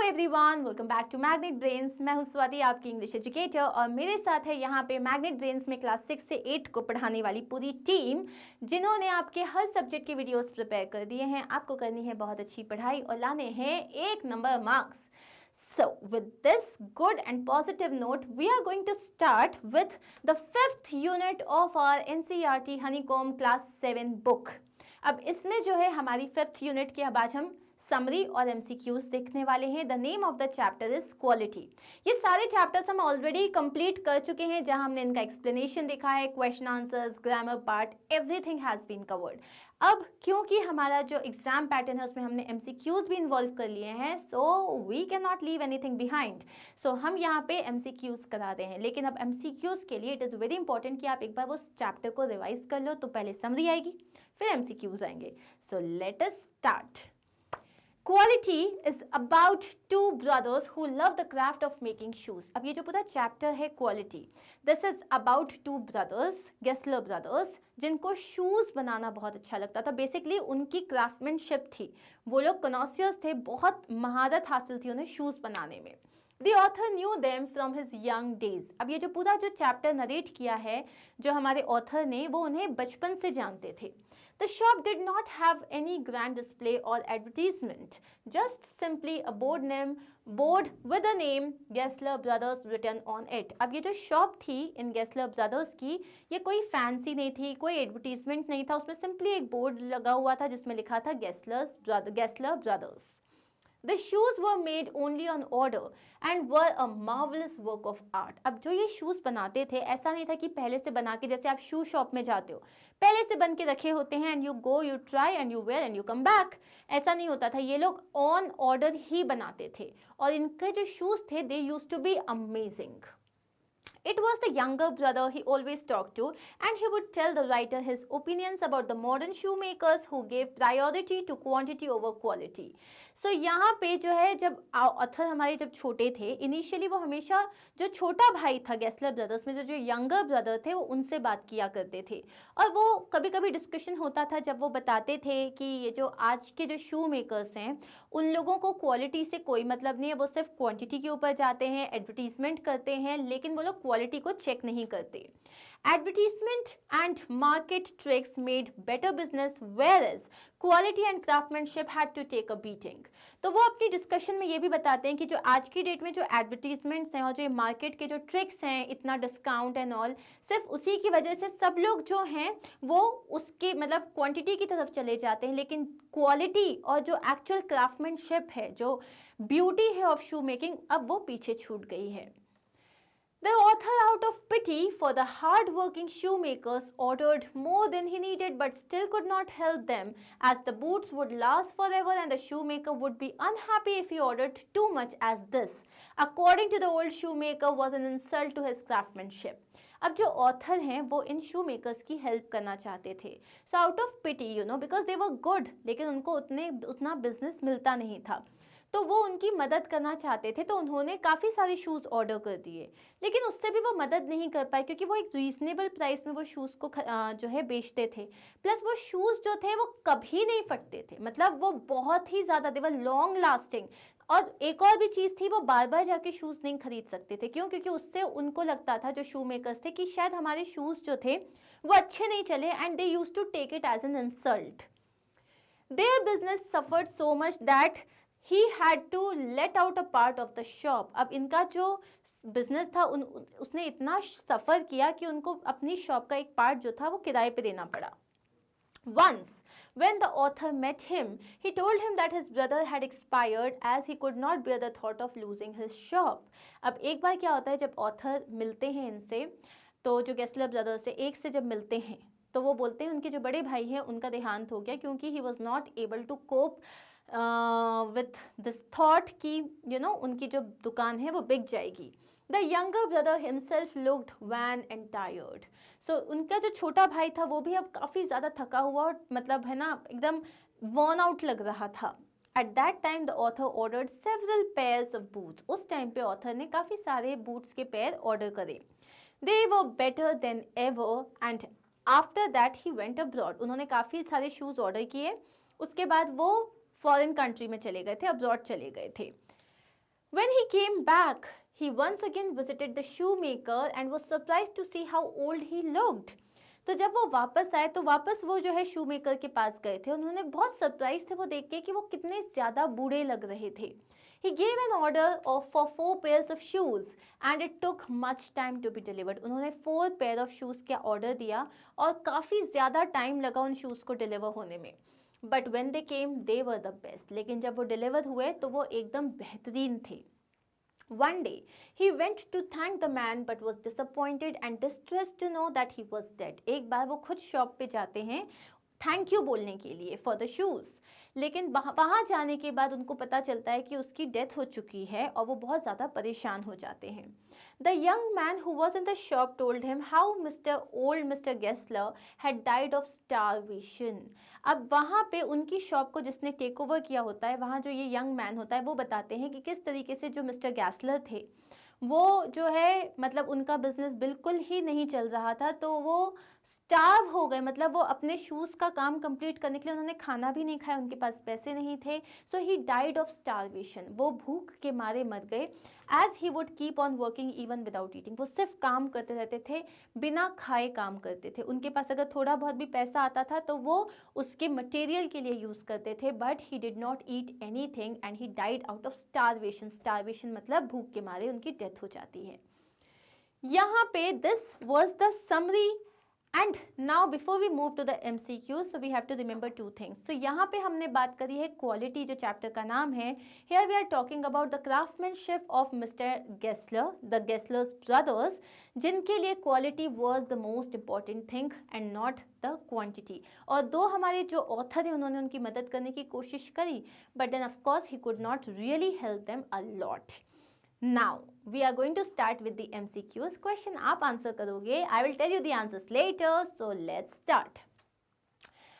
Everyone, welcome back to Magnet Brains. मैं हूं स्वाति, आपकी इंग्लिश एजुकेटर, और मेरे साथ है यहाँ पे मैग्नेट ब्रेन्स में क्लास 6 से 8 को पढ़ाने वाली पूरी टीम, जिन्होंने आपके हर सब्जेक्ट के वीडियोस प्रिपेयर कर दिए हैं। आपको करनी है बहुत अच्छी पढ़ाई और लाने हैं 1 number marks. So, with this good and positive note, we are going to start with the 5th unit of our NCERT Honeycomb Class 7 book. अब इसमें जो है हमारी 5th यूनिट की अब आज हम समरी और एमसीक्यूज देखने वाले हैं। The name of the chapter is quality. ये सारे चैप्टर्स हम ऑलरेडी कंप्लीट कर चुके हैं, जहां हमने इनका एक्सप्लेनेशन देखा है, question answers, grammar part, everything has been covered. अब क्योंकि हमारा जो एग्जाम पैटर्न है उसमें हमने एमसीक्यूज भी इन्वॉल्व कर लिए हैं, so we can not leave anything behind. So हम यहाँ पे एमसीक्यूज करा रहे हैं, लेकिन अब एमसीक्यूज के लिए इट इज़ वेरी इंपॉर्टेंट कि आप एक बार वो चैप्टर को रिवाइज कर लो। तो पहले समरी आएगी, फिर एमसीक्यूज आएंगे। So let us start. Quality is about two brothers who love the craft of making shoes. अब ये जो पूरा चैप्टर है quality, this is about two brothers, Gessler brothers, जिनको शूज बनाना बहुत अच्छा लगता था। बेसिकली उनकी क्राफ्टमैनशिप थी, वो लोग कनॉसियर्स थे, बहुत महारत हासिल थी उन्हें शूज बनाने में। The author knew them from his young days. अब ये जो पूरा जो चैप्टर नरेट किया है जो हमारे ऑथर ने, वो उन्हें बचपन से जानते थे। The shop did not have any grand display or advertisement, just simply a board with the name Gessler Brothers written on it. अब ये जो शॉप थी इन Gessler Brothers की, ये कोई फैंसी नहीं थी, कोई एडवर्टीजमेंट नहीं था, उसमें सिंपली एक बोर्ड लगा हुआ था जिसमें लिखा था Gessler Brothers. The shoes were made only on order and were a marvelous work of art. अब जो ये शूज बनाते थे, ऐसा नहीं था कि पहले से बना के, जैसे आप शू शॉप में जाते हो पहले से बन के रखे होते हैं and you go, you try and you wear and you come back, ऐसा नहीं होता था। ये लोग ऑन ऑर्डर ही बनाते थे और इनके जो शूज थे they used to be amazing. It was the younger brother he always talked to, and he would tell the writer his opinions about the modern shoemakers who gave priority to quantity over quality. So यहाँ पे जो है, जब author हमारे जब छोटे थे, initially वो हमेशा जो छोटा भाई था गेस्लर ब्रदर्स में, जो यंगर ब्रदर थे, वो उनसे बात किया करते थे। और वो कभी कभी डिस्कशन होता था जब वो बताते थे कि ये जो आज के जो शू मेकर्स हैं, उन लोगों को क्वालिटी से कोई मतलब नहीं है, वो सिर्फ क्वांटिटी के ऊपर जाते हैं, एडवर्टीजमेंट करते हैं, लेकिन वो लोग क्वालिटी को चेक नहीं करते। Advertisement and market tricks made better business, whereas quality and craftsmanship had to take a beating. तो वो अपनी डिस्कशन में ये भी बताते हैं कि जो आज की डेट में जो एडवर्टीजमेंट्स हैं और जो मार्केट के जो ट्रिक्स हैं, इतना डिस्काउंट एंड ऑल, सिर्फ उसी की वजह से सब लोग जो हैं वो उसकी मतलब क्वांटिटी की तरफ चले जाते हैं, लेकिन क्वालिटी और जो एक्चुअल क्राफ्टमैनशिप है, जो ब्यूटी है ऑफ शू मेकिंग, अब वो पीछे छूट गई है। The author, out of pity for the hard-working shoemakers, ordered more than he needed, but still could not help them, as the boots would last forever and the shoemaker would be unhappy if he ordered too much, as this, according to the old shoemaker, was an insult to his craftsmanship. अब जो author हैं वो इन शू makers की help करना चाहते थे, so out of pity, you know, because they were good, लेकिन उनको उतना बिजनेस मिलता नहीं था, तो वो उनकी मदद करना चाहते थे। तो उन्होंने काफ़ी सारे शूज़ ऑर्डर कर दिए, लेकिन उससे भी वो मदद नहीं कर पाए, क्योंकि वो एक रीजनेबल प्राइस में वो शूज़ को जो है बेचते थे। प्लस वो शूज़ जो थे वो कभी नहीं फटते थे, मतलब वो बहुत ही ज़्यादा, दे वर लॉन्ग लास्टिंग। और एक और भी चीज़ थी, वो बार बार जाके शूज़ नहीं खरीद सकते थे। क्यों? क्योंकि उससे उनको लगता था, जो शू मेकर्स थे, कि शायद हमारे शूज़ जो थे वो अच्छे नहीं चले, and they used to take it as an insult. Their business suffered so much that he had to let out a part of the shop. अब इनका जो बिजनेस था उसने इतना सफ़र किया कि उनको अपनी शॉप का एक पार्ट जो था वो किराए पे देना पड़ा। Once, when the author met him, he told him that his brother had expired as he could not bear the thought of losing his shop. अब एक बार क्या होता है, जब ऑथर मिलते हैं इनसे, तो जो गेस्लर ब्रदर्स से एक से जब मिलते हैं तो वो बोलते हैं उनके जो बड़े भाई हैं उनका देहांत हो गया, क्योंकि he was not able to cope with this thought कि यू नो उनकी जो दुकान है वो बिक जाएगी। The younger brother himself looked wan and tired. So उनका जो छोटा भाई था वो भी अब काफ़ी ज़्यादा थका हुआ और मतलब है ना एकदम वॉर्न आउट लग रहा था। At that time, the author ordered several pairs of boots. उस टाइम पे ऑथर ने काफ़ी सारे बूट्स के पेयर ऑर्डर करे। They were better than ever and after that he went abroad. उन्होंने काफ़ी सारे शूज़ ऑर्डर किए, उसके बाद वो फॉरेन कंट्री में चले गए थे, अब्रॉड चले गए थे। When he came back, he once again visited the shoemaker and was surprised to see how old he looked. तो जब वो वापस आए तो वापस वो जो है शू मेकर के पास गए थे, उन्होंने बहुत सरप्राइज थे वो देख के कि वो कितने ज़्यादा बूढ़े लग रहे थे. He gave an order for 4 pairs of shoes and it took much time to be delivered. उन्होंने 4 pair of shoes का ऑर्डर दिया और काफ़ी ज़्यादा टाइम लगा उन शूज़ को डिलीवर होने में. But when they came they were the best. लेकिन जब वो डिलीवर हुए तो वो एकदम बेहतरीन थे. One day, he went to thank the man but was disappointed and distressed to know that he was dead. एक बार वो खुद शॉप पे जाते हैं थैंक यू बोलने के लिए फॉर द शूज़, लेकिन वहाँ जाने के बाद उनको पता चलता है कि उसकी डेथ हो चुकी है और वो बहुत ज़्यादा परेशान हो जाते हैं. The young man who was in the shop told him how mister Gessler had died of starvation. अब वहाँ पे उनकी शॉप को जिसने टेक ओवर किया होता है, वहाँ जो ये यंग मैन होता है वो बताते हैं कि किस तरीके से जो मिस्टर गैस्लर थे वो जो है मतलब उनका बिजनेस बिल्कुल ही नहीं चल रहा था, तो वो स्टार्व हो गए. मतलब वो अपने शूज़ का काम कंप्लीट करने के लिए उन्होंने खाना भी नहीं खाया, उनके पास पैसे नहीं थे. So he died of starvation. वो भूख के मारे मर गए. As he would keep on working even without eating. वो सिर्फ काम करते रहते थे, बिना खाए काम करते थे. उनके पास अगर थोड़ा बहुत भी पैसा आता था तो वो उसके मटेरियल के लिए यूज़ करते थे. But he did not eat any thing and he died out of starvation. Starvation मतलब भूख के मारे उनकी डेथ हो जाती है. यहाँ पे this was the summary. And now before we move to the MCQ, so we have to remember 2 things. तो यहाँ पे हमने बात करी है क्वालिटी, जो चैप्टर का नाम है. Here we are talking about the craftsmanship of mister Gessler, the Gesslers brothers, जिनके लिए quality was the most important thing and not the quantity. और दो हमारे जो ऑथर हैं उन्होंने उनकी मदद करने की कोशिश करी, but then of course he could not really help them a lot. Now we are going to start with the MCQs. Question आप आंसर करोगे. I will tell you the answers later. So let's start.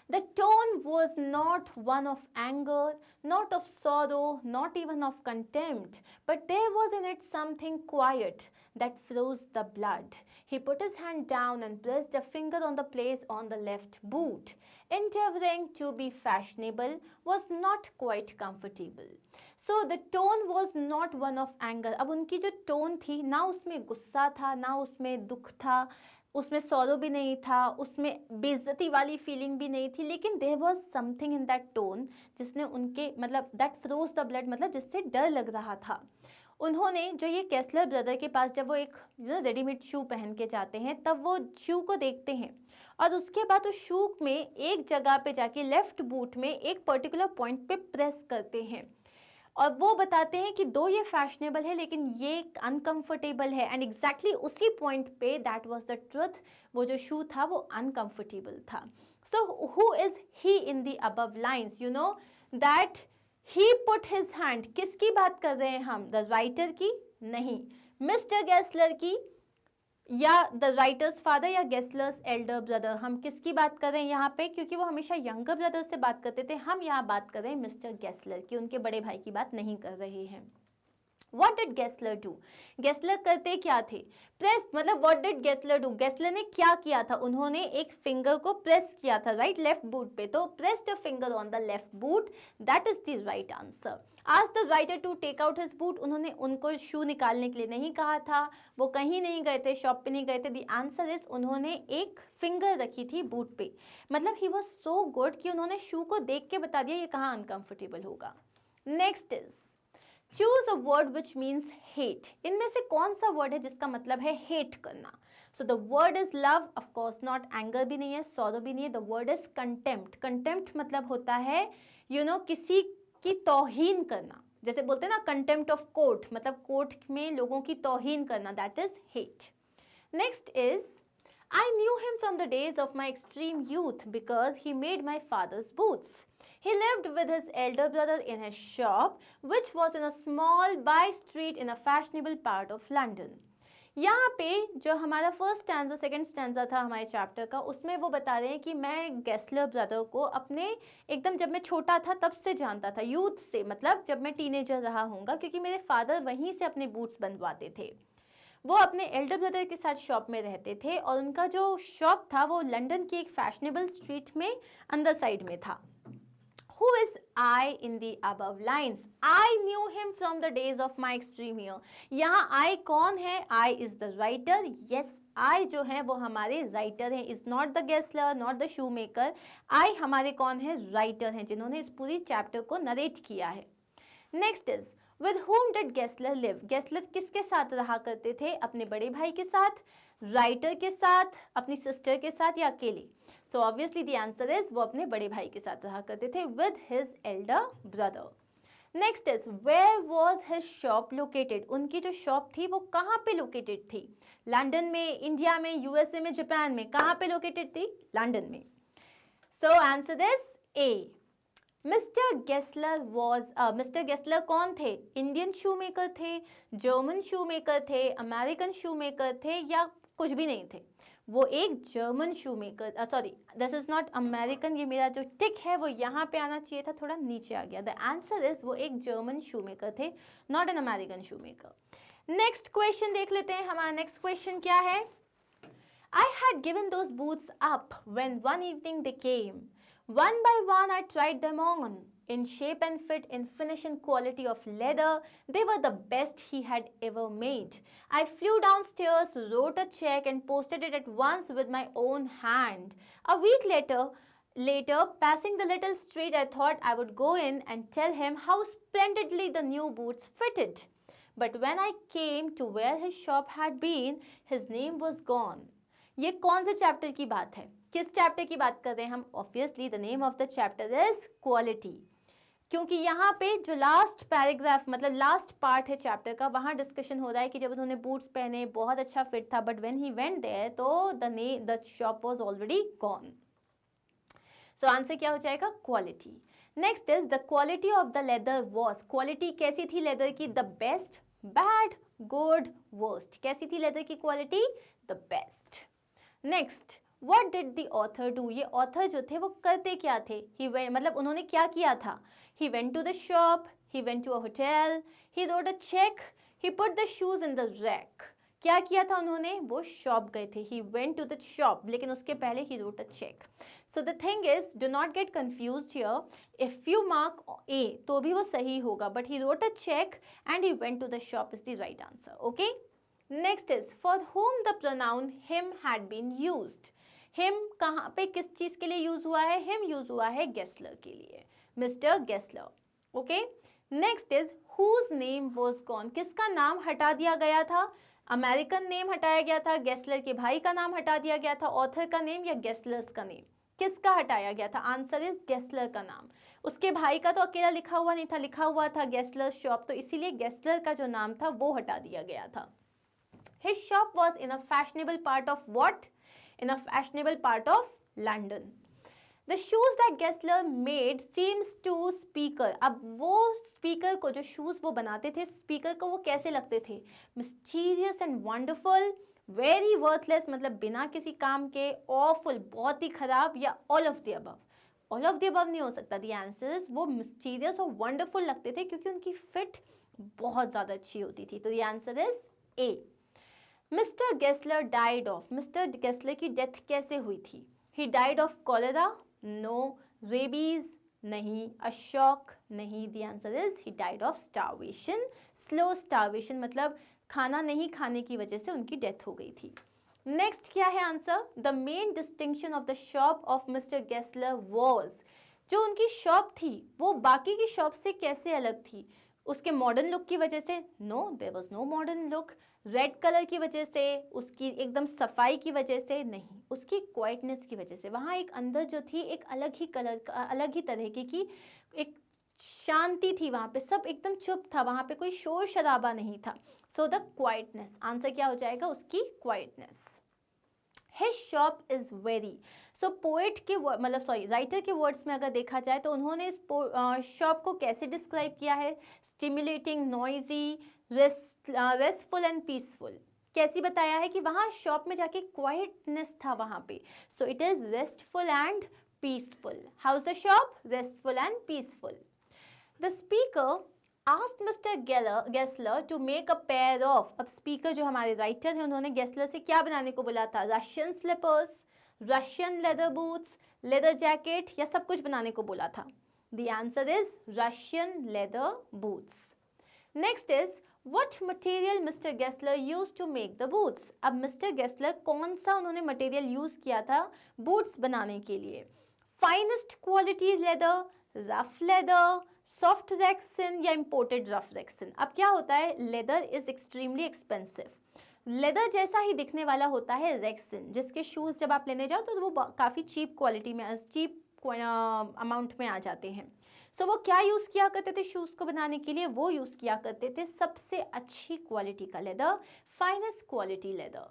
The tone was not one of anger, not of sorrow, not even of contempt, but there was in it something quiet that froze the blood. He put his hand down and pressed a finger on the place on the left boot. Endeavoring to be fashionable was not quite comfortable. So the tone was not one of anger. अब उनकी जो tone थी, ना उसमें गुस्सा था, ना उसमें दुख था, उसमें सॉरो भी नहीं था, उसमें बेइज्जती वाली फीलिंग भी नहीं थी, लेकिन there was something in that tone जिसने उनके मतलब दैट फ्रोज द ब्लड, मतलब जिससे डर लग रहा था. उन्होंने जो ये केस्लर ब्रदर के पास जब वो एक रेडीमेड शू पहन के जाते हैं, तब वो शू को देखते हैं और उसके बाद उस शू में एक जगह पे जाके लेफ्ट बूट में एक पर्टिकुलर पॉइंट पे प्रेस करते हैं और वो बताते हैं कि दो ये फैशनेबल है लेकिन ये अनकंफर्टेबल है. एंड एग्जैक्टली उसी पॉइंट पे दैट वाज द ट्रुथ, वो जो शू था वो अनकंफर्टेबल था. So who is he in the above lines? You know that he put his hand. किसकी बात कर रहे हैं हम? द राइटर की? नहीं, मिस्टर गेस्लर की, या द राइटर्स फादर, या गेस्लर्स एल्डर ब्रदर. हम किसकी बात कर रहे हैं यहाँ पे? क्योंकि वो हमेशा यंगर ब्रदर से बात करते थे, हम यहाँ बात कर रहे हैं मिस्टर गेस्लर की, उनके बड़े भाई की बात नहीं कर रहे हैं. What did Gessler do? Gessler करते क्या थे? प्रेस, मतलब what did Gessler do? Gessler ने क्या किया था? उन्होंने एक फिंगर को प्रेस किया था, राइट, लेफ्ट बूट पे. तो pressed a finger on the left boot, that is the right answer. Asked the writer to take out his boot. उन्होंने उनको शू निकालने के लिए नहीं कहा था, वो कहीं नहीं गए थे, शॉप पे नहीं गए थे. द आंसर इज उन्होंने एक फिंगर रखी थी बूट पे. मतलब ही वॉज सो गुड कि उन्होंने शू को देख के बता दिया ये कहाँ अनकंफर्टेबल होगा. Next is choose a word which means hate. इनमें से कौन सा वर्ड है जिसका मतलब है हेट करना? So the word is love, of course not. Anger भी नहीं है, सॉरो भी नहीं है. The word is contempt. Contempt मतलब होता है किसी की तौहीन करना. जैसे बोलते हैं ना कंटेम्प्ट ऑफ कोर्ट, मतलब कोर्ट में लोगों की तौहीन करना, that is hate. Next is I knew him from the days of my extreme youth because he made my father's boots. He lived with his elder brother in his shop, which was in a small by street in a fashionable part of London. यहाँ पे जो हमारा first stanza second stanza था हमारे chapter का, उसमें वो बता रहे हैं कि मैं गेस्लर ब्रदर को अपने एकदम जब मैं छोटा था तब से जानता था, यूथ से, मतलब जब मैं टीनेजर रहा हूँगा, क्योंकि मेरे फादर वहीं से अपने बूट्स बनवाते थे. वो अपने एल्डर ब्रदर के साथ शॉप में रहते थे और उनका जो शॉप था वो लंदन की एक फैशनेबल स्ट्रीट में अंदर साइड में था. Who is I in the above lines? I knew him from the days of my extreme year. यहाँ I कौन है? I is the writer. Yes, I जो है वो हमारे राइटर हैं. Is not the Gessler, not the shoemaker. I हमारे कौन है? राइटर हैं जिन्होंने इस पूरी चैप्टर को नरेट किया है. Next is with whom did Gessler live? Gessler किसके साथ रहा करते थे? अपने बड़े भाई के साथ, राइटर के साथ, अपनी सिस्टर के साथ या अकेले? So obviously the answer is वो अपने बड़े भाई के साथ रहा करते थे with his elder brother. Next is where was his shop located? उनकी जो शॉप थी वो कहाँ पे लोकेटेड थी? लंदन में, इंडिया में, यूएसए में, जापान में? कहाँ पे लोकेटेड थी? लंदन में. So answer is a. Mister Gessler कौन थे? इंडियन शू मेकर थे, जर्मन शू मेकर थे, अमेरिकन शू मेकर थे या कुछ भी नहीं थे? वो एक German shoe maker, sorry this is not American, ये मेरा जो टिक है वो यहाँ पे आना चाहिए था, थोड़ा नीचे आ गया. द आंसर इज वो एक जर्मन शू मेकर थे, not an American shoe maker. Next question देख लेते हैं. हमारा नेक्स्ट क्वेश्चन क्या है? I had given those boots up when one evening they came. One by one I tried them on. In shape and fit, in finish and quality of leather, they were the best he had ever made. I flew downstairs, wrote a check and posted it at once with my own hand. A week later, passing the little street, I thought I would go in and tell him how splendidly the new boots fitted. But when I came to where his shop had been, his name was gone. ये कौन से chapter की बात है? किस chapter की बात कर रहे हैं हम? Obviously the name of the chapter is quality, क्योंकि यहाँ पे जो लास्ट पैराग्राफ मतलब लास्ट पार्ट है चैप्टर का, वहाँ डिस्कशन हो रहा है कि जब उन्होंने बूट्स पहने बहुत अच्छा फिट था, but when he went there तो the shop was already gone. So answer क्या हो जाएगा? Quality. Next is the quality of the leather was. Quality कैसी थी लेदर की? The best, bad, good, worst. कैसी थी लेदर की quality? The best. Next, what did the author do? ये ऑथर जो थे वो करते क्या थे? मतलब उन्होंने क्या किया था? He went to the shop, he went to a hotel, he wrote a cheque, he put the shoes in the rack. क्या किया था उन्होंने? वो शॉप गए थे. He went to the shop, लेकिन उसके पहले he wrote a cheque. So the thing is, do not get confused here. If you mark A तो भी वो सही होगा, but he wrote a cheque and he went to the shop is the right answer. Okay. Next is for whom the pronoun him had been used. him कहाँ पे किस चीज के लिए यूज हुआ है? him यूज हुआ है गेस्लर के लिए, mister Gessler. Okay. Next is whose name was gone. किसका नाम हटा दिया गया था? अमेरिकन नेम हटाया गया था, गेस्लर के भाई का नाम हटा दिया गया था, ऑथर का नेम या गेस्लर्स का नेम? किसका हटाया गया था? आंसर इज गेस्लर का नाम. उसके भाई का तो अकेला लिखा हुआ नहीं था, लिखा हुआ था गेस्लर शॉप, तो इसीलिए गेस्लर का जो नाम था वो हटा दिया गया था. His shop was in a fashionable part of what? In a fashionable part of London. The shoes that Gessler made seems to speaker. अब वो स्पीकर को, जो शूज वो बनाते थे स्पीकर को, वो कैसे लगते थे? Mysterious and wonderful, very worthless मतलब बिना किसी काम के, awful बहुत ही खराब, या all of the above? All of the above नहीं हो सकता. The answer is वो mysterious और wonderful लगते थे क्योंकि उनकी फिट बहुत ज़्यादा अच्छी होती थी. तो the answer is A. Mister Gessler died of. Mister Gessler की डेथ कैसे हुई थी? He died of cholera? No. Rabies? नहीं. अशॉक? नहीं. The answer is he died of starvation. Slow starvation मतलब खाना नहीं खाने की वजह से उनकी डेथ हो गई थी. नेक्स्ट क्या है answer? The main distinction of the shop of mister Gessler was. जो उनकी शॉप थी वो बाकी की शॉप से कैसे अलग थी? उसके मॉडर्न लुक की वजह से? No, there was no modern look. Red colour की वजह से? उसकी एकदम सफाई की वजह से? नहीं, उसकी क्वाइटनेस की वजह से. वहाँ एक अंदर जो थी एक अलग ही कलर का, अलग ही तरह की एक शांति थी. वहाँ पे सब एकदम चुप था, वहाँ पे कोई शोर शराबा नहीं था. So the quietness. आंसर क्या हो जाएगा? उसकी quietness. His shop is very. So poet के मतलब सॉरी राइटर के वर्ड्स में अगर देखा जाए तो उन्होंने इस शॉप को कैसे डिस्क्राइब किया है? Stimulating, noisy, restful and peaceful. कैसी बताया है कि वहाँ शॉप में जाके क्वाइटनेस था वहाँ पे. So it is restful and peaceful. How is the shop? Restful and peaceful. The speaker asked Mr. Gessler to make a pair of. अब स्पीकर जो हमारे राइटर हैं उन्होंने गेस्लर से क्या बनाने को बोला था? Russian slippers, Russian leather boots, leather jacket, या सब कुछ बनाने को बोला था? The answer is Russian leather boots. Next is what material Mr. Gessler used to make the boots? अब Mr. Gessler कौन सा उन्होंने मटेरियल यूज किया था बूट्स बनाने के लिए? Finest quality leather, rough leather, soft Rexin या इंपोर्टेड रफ रेक्सिन? अब क्या होता है, leather is extremely expensive. Leather जैसा ही दिखने वाला होता है रेक्सिन, जिसके शूज जब आप लेने जाओ तो वो काफ़ी चीप क्वालिटी में, चीप अमाउंट में आ जाते हैं. सो वो क्या यूज़ किया करते थे शूज़ को बनाने के लिए? वो यूज़ किया करते थे सबसे अच्छी क्वालिटी का leather, finest quality leather.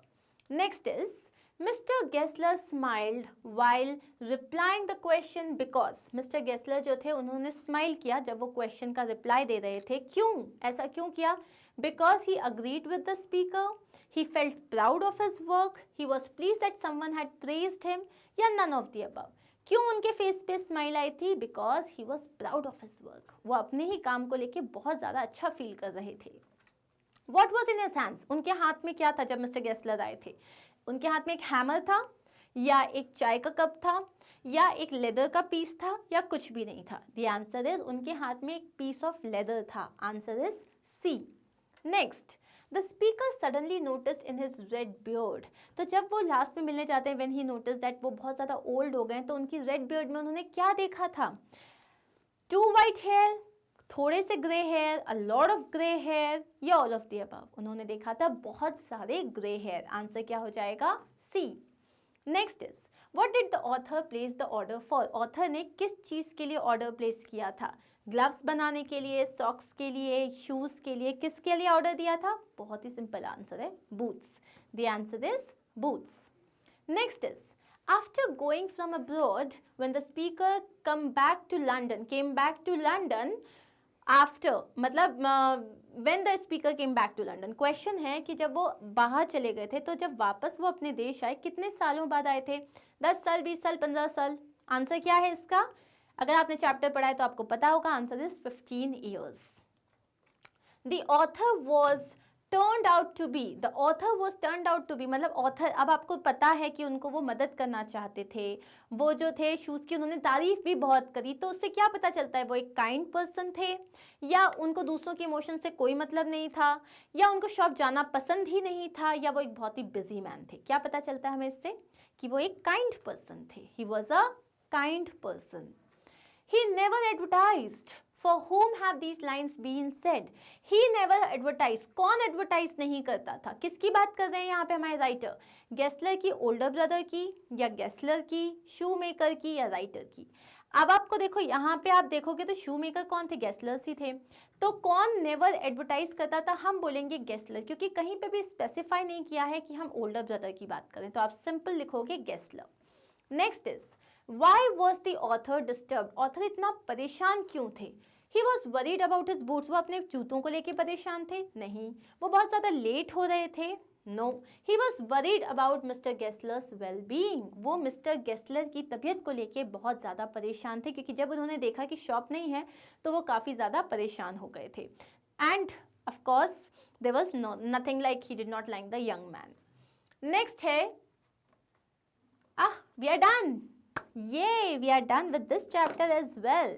Next is mister Gessler smiled while replying the question because. Mister Gessler जो थे उन्होंने स्माइल किया जब वो क्वेश्चन का रिप्लाई दे रहे थे. क्यों, ऐसा क्यों किया? Because he agreed with the speaker, he felt proud of his work, he was pleased that someone had praised him, या none of the above. क्यों उनके फेस पे स्माइल आई थी? Because he was proud of his work. वो अपने ही काम को लेके बहुत ज़्यादा अच्छा फील कर रहे थे. What was in his hands? उनके हाथ में क्या था जब मिस्टर गेस्लर आए थे? उनके हाथ में एक हैमर था, या एक चाय का कप था, या एक लेदर का पीस था, या कुछ भी नहीं था? द आंसर इज उनके हाथ में एक पीस ऑफ लेदर था. Answer is C. Next, the speaker suddenly notice in his red beard. तो जब वो लास्ट में मिलने जाते हैं, व्हेन ही नोटिस दैट वो बहुत ज़्यादा ओल्ड हो गए, तो उनकी रेड बियर्ड में उन्होंने क्या देखा था? 2 वाइट हेयर, थोड़े से grey hair, a lot of grey hair, या ऑल ऑफ द अबव? उन्होंने देखा था बहुत सारे ग्रे हेयर. आंसर क्या हो जाएगा? C. Next is what did the author place the order for? Author ने किस चीज़ के लिए ऑर्डर प्लेस किया था? ग्लव्स बनाने के लिए, सॉक्स के लिए, शूज़ के लिए? किसके लिए ऑर्डर दिया था? बहुत ही सिंपल आंसर है, boots. The answer is boots. Next is after going from abroad when the speaker came back to London after, मतलब when the speaker came back to London. Question है कि जब वो बाहर चले गए थे, तो जब वापस वो अपने देश आए, कितने सालों बाद आए थे? 10 साल, 20 साल, 15 साल? आंसर क्या है इसका? अगर आपने चैप्टर पढ़ा है तो आपको पता होगा. Answer is 15 years. The author was turned out to be. The author was turned out to be मतलब ऑथर, अब आपको पता है कि उनको वो मदद करना चाहते थे. वो जो थे शूज़ की, उन्होंने तारीफ भी बहुत करी. तो उससे क्या पता चलता है? वो एक काइंड पर्सन थे, या उनको दूसरों के इमोशन से कोई मतलब नहीं था, या उनको शॉप जाना पसंद ही नहीं था, या वो एक बहुत ही बिजी मैन थे? क्या पता चलता है हमें इससे? कि वो एक काइंड पर्सन थे. He was a kind person. He never advertised. For whom have these lines been said? He never advertised. कौन एडवर्टाइज नहीं करता था? किसकी बात कर रहे हैं यहाँ पे हमारे राइटर? गेस्लर की ओल्डर ब्रदर की, या गेस्लर की, शू मेकर की, या राइटर की? अब आपको देखो यहाँ पे आप देखोगे तो शू मेकर कौन थे? गेस्लर्स ही थे. तो कौन नेवर एडवर्टाइज करता था? हम बोलेंगे गेस्लर, क्योंकि कहीं पे भी स्पेसिफाई नहीं किया है कि हम ओल्डर ब्रदर की बात करें, तो आप सिंपल लिखोगे Gessler. Next is Why was the author disturbed? Author इतना परेशान क्यों थे? He was worried about his boots. वो अपने जूतों को लेके परेशान थे? नहीं. वो बहुत ज़्यादा लेट हो रहे थे? No. He was worried about Mr. Gessler's well-being. वो मिस्टर गेस्लर की तबीयत को लेके बहुत ज़्यादा परेशान थे, क्योंकि जब उन्होंने देखा कि शॉप नहीं है तो वो काफ़ी ज़्यादा परेशान हो गए थे. And of course there was nothing like he did not like the young man. Next है, we are done. Yay, we are done with this chapter as well.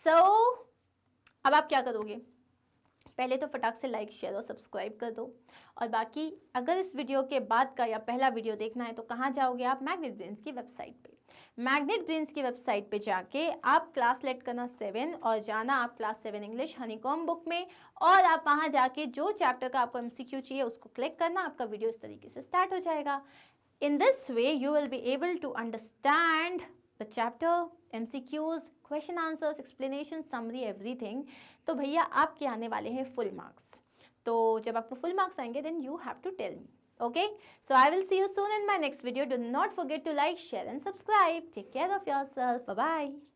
So अब आप क्या करोगे? पहले तो फटाक से लाइक, शेयर और सब्सक्राइब कर दो. और बाकी अगर इस वीडियो के बाद का या पहला वीडियो देखना है तो कहाँ जाओगे आप? मैग्नेट ब्रेन्स की वेबसाइट पे. मैग्नेट ब्रेन्स की वेबसाइट पे जाके आप क्लास सेलेक्ट करना 7 और जाना आप क्लास 7 इंग्लिश हनीकॉम बुक में, और आप वहाँ जाके जो चैप्टर का आपको MCQ चाहिए उसको क्लिक करना. आपका वीडियो इस तरीके से स्टार्ट हो जाएगा. In this way, you will be able to understand the chapter, MCQs, question answers, explanation, summary, everything. तो भैया आपके आने वाले हैं फुल मार्क्स. तो जब आपको फुल मार्क्स आएंगे, then you have to tell me. Okay? So I will see you soon in my next video. Do not forget to like, share and subscribe. Take care of yourself. Bye-bye.